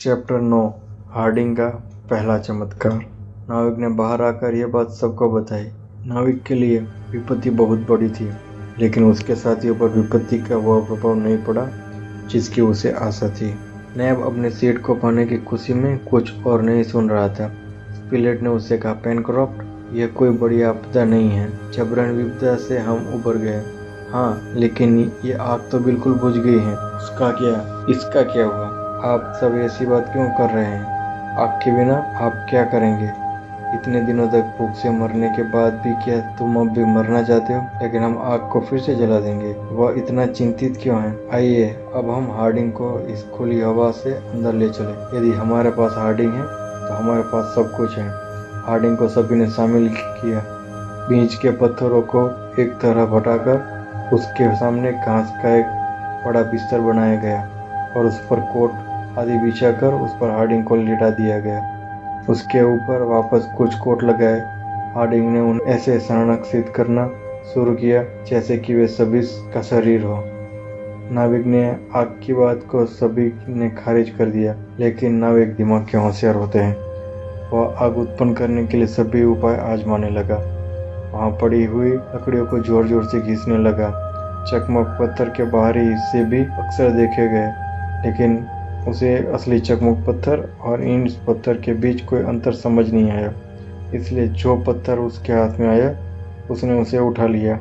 Chapter 9 Hardinge का पहला चमत्कार। नाविक ने बाहर आकर यह बात सबको बताई। नाविक के लिए विपत्ति बहुत बड़ी थी, लेकिन उसके साथियों पर विपत्ति का वह प्रभाव नहीं पड़ा जिसकी उसे आशा थी। नैब अपने सीट को पाने की खुशी में कुछ और नहीं सुन रहा था। स्पिलेट ने उससे कहा, पेनक्रॉफ्ट, यह कोई बड़ी आपदा नहीं है। जबरन विपदा से हम उबर गए। हाँ, लेकिन ये आग तो बिल्कुल बुझ गई है। उसका क्या? इसका क्या हुआ? आप सब ऐसी बात क्यों कर रहे हैं? आग के बिना आप क्या करेंगे? इतने दिनों तक भूख से मरने के बाद भी क्या तुम अब भी मरना चाहते हो? लेकिन हम आग को फिर से जला देंगे। वह इतना चिंतित क्यों है? आइए अब हम हार्डिंग को इस खुली हवा से अंदर ले चले। यदि हमारे पास हार्डिंग है तो हमारे पास सब कुछ है। हार्डिंग को सभी ने शामिल किया। बीच के पत्थरों को एक तरफ हटाकर उसके सामने घास का एक बड़ा बिस्तर बनाया गया और उस पर कोट आदि बिछाकर उस पर हार्डिंग को लिटा दिया गया। उसके ऊपर वापस कुछ कोट लगाए। हार्डिंग ने उन्हें ऐसे संरक्षित करना शुरू किया जैसे कि वे सभी का शरीर हो। नाविक ने आग की बात को सभी ने खारिज कर दिया, लेकिन नाविक दिमाग के होशियार होते हैं। वह आग उत्पन्न करने के लिए सभी उपाय आजमाने लगा। वहां पड़ी हुई लकड़ियों को जोर जोर से घिसने लगा। चकमक पत्थर के बाहरी हिस्से भी अक्सर देखे गए, लेकिन उसे असली चकमक पत्थर और इन पत्थर के बीच कोई अंतर समझ नहीं आया। इसलिए जो पत्थर उसके हाथ में आया उसने उसे उठा लिया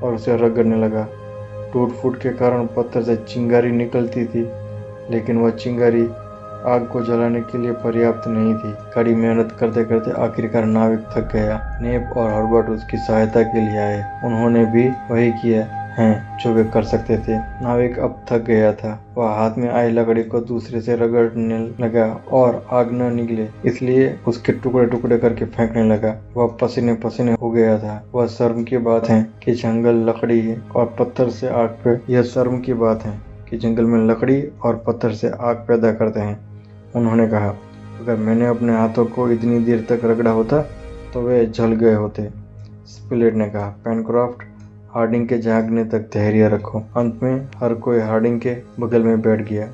और उसे रगड़ने लगा। टूट फूट के कारण पत्थर से चिंगारी निकलती थी, लेकिन वह चिंगारी आग को जलाने के लिए पर्याप्त नहीं थी। कड़ी मेहनत करते करते आखिरकार नाविक थक गया। नेब और हर्बर्ट उसकी सहायता के लिए आए। उन्होंने भी वही किया हैं जो वे कर सकते थे। नाविक अब थक गया था। वह हाथ में आई लकड़ी को दूसरे से रगड़ने लगा और आग न निकले इसलिए उसके टुकड़े टुकड़े करके फेंकने लगा। वह पसीने पसीने हो गया था। वह शर्म की बात है कि जंगल लकड़ी और पत्थर से आग पे यह शर्म की बात है कि जंगल में लकड़ी और पत्थर से आग पैदा करते हैं। उन्होंने कहा, अगर मैंने अपने हाथों को इतनी देर तक रगड़ा होता तो वे जल गए होते। स्पिलेट ने कहा, पेनक्रॉफ्ट, हार्डिंग के जागने तक धैर्य रखो। अंत में हर कोई हार्डिंग के बगल में बैठ गया।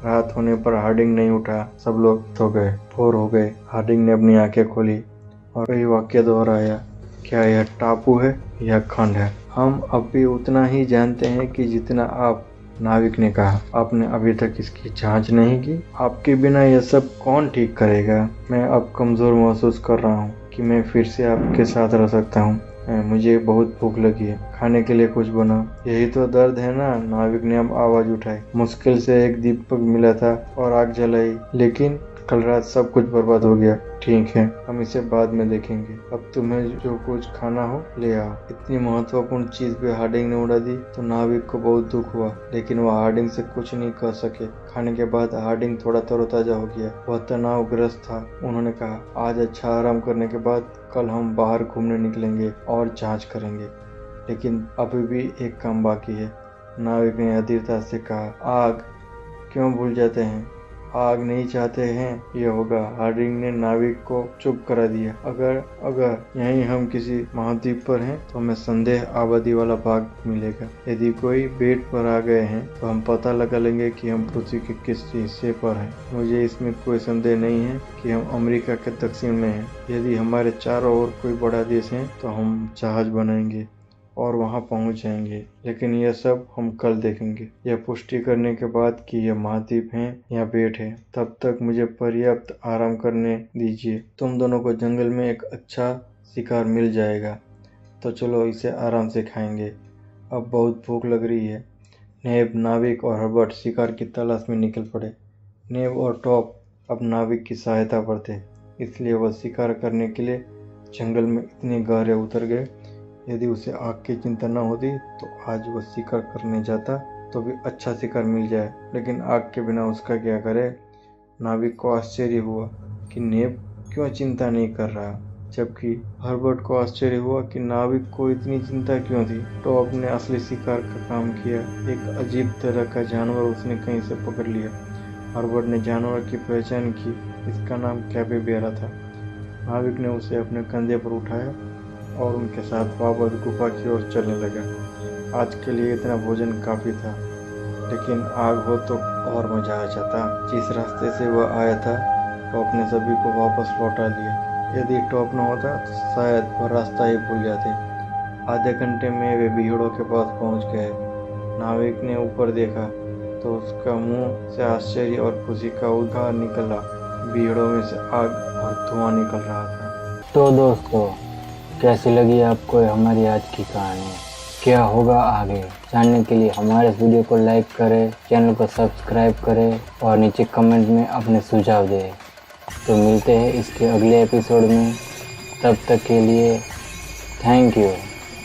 रात होने पर हार्डिंग नहीं उठा। सब लोग सो गए, बोर हो गए। हार्डिंग ने अपनी आंखें खोली और वही वाक्य दोहराया, क्या यह टापू है या खंड है? हम अब भी उतना ही जानते हैं कि जितना आप। नाविक ने कहा, आपने अभी तक इसकी जांच नहीं की? आपके बिना यह सब कौन ठीक करेगा? मैं अब कमजोर महसूस कर रहा हूँ कि मैं फिर से आपके साथ रह सकता हूँ। मुझे बहुत भूख लगी है। खाने के लिए कुछ बनाओ। यही तो दर्द है ना? नाविक ने अब आवाज उठाई। मुश्किल से एक दीपक मिला था और आग जलाई, लेकिन कल रात सब कुछ बर्बाद हो गया। ठीक है, हम इसे बाद में देखेंगे। अब तुम्हें जो कुछ खाना हो ले आओ। इतनी महत्वपूर्ण चीज भी हार्डिंग ने उड़ा दी तो नाविक को बहुत दुख हुआ, लेकिन वह हार्डिंग से कुछ नहीं कह सके। खाने के बाद हार्डिंग थोड़ा तरोताजा हो गया। वह तनावग्रस्त था। उन्होंने कहा, आज अच्छा आराम करने के बाद कल हम बाहर घूमने निकलेंगे और जांच करेंगे, लेकिन अभी भी एक काम बाकी है। नाविक ने अधीरता से कहा, आग क्यों भूल जाते हैं? आग नहीं चाहते हैं ये होगा। हार्डिंग ने नाविक को चुप करा दिया। अगर यहीं हम किसी महाद्वीप पर हैं तो हमें संदेह आबादी वाला भाग मिलेगा। यदि कोई बेट पर आ गए हैं तो हम पता लगा लेंगे कि हम पृथ्वी के किस हिस्से पर हैं। मुझे इसमें कोई संदेह नहीं है कि हम अमेरिका के दक्षिण में हैं। यदि हमारे चारों ओर कोई बड़ा देश है तो हम जहाज बनाएंगे और वहां पहुंच जाएंगे, लेकिन यह सब हम कल देखेंगे। यह पुष्टि करने के बाद कि यह महाद्वीप है या बेट है, तब तक मुझे पर्याप्त आराम करने दीजिए। तुम दोनों को जंगल में एक अच्छा शिकार मिल जाएगा, तो चलो इसे आराम से खाएंगे। अब बहुत भूख लग रही है। नेब, नाविक और हर्बर्ट शिकार की तलाश में निकल पड़े। नेब और टॉप अब नाविक की सहायता पर थे, इसलिए वह शिकार करने के लिए जंगल में इतने गहरे उतर गए। यदि उसे आग की चिंता न होती तो आज वह शिकार करने जाता तो भी अच्छा शिकार मिल जाए, लेकिन आग के बिना उसका क्या करे? नाविक को आश्चर्य हुआ कि नेब क्यों चिंता नहीं कर रहा, जबकि हर्बर्ट को आश्चर्य हुआ कि नाविक को इतनी चिंता क्यों थी। तो अपने असली शिकार का काम किया। एक अजीब तरह का जानवर उसने कहीं से पकड़ लिया। हर्बर्ट ने जानवर की पहचान की। इसका नाम कैपिबेरा था। नाविक ने उसे अपने कंधे पर उठाया और उनके साथ वापस गुफा की ओर चलने लगा। आज के लिए इतना भोजन काफी था। लेकिन आग हो तो और मजा आ जाता। जिस रास्ते से वह आया था टॉप ने सभी को वापस लौटा दिया। यदि टॉप न होता तो शायद वह रास्ता ही भूल जाते। आधे घंटे में वे भीड़ों के पास पहुंच गए। नाविक ने ऊपर देखा तो उसका मुंह से आश्चर्य और खुशी का उद्गार निकला। भीड़ों में से आग और धुआं निकल रहा था। तो दोस्तों, कैसी लगी आपको हमारी आज की कहानी? क्या होगा आगे जानने के लिए हमारे इस वीडियो को लाइक करें, चैनल को सब्सक्राइब करें और नीचे कमेंट में अपने सुझाव दें। तो मिलते हैं इसके अगले एपिसोड में। तब तक के लिए थैंक यू।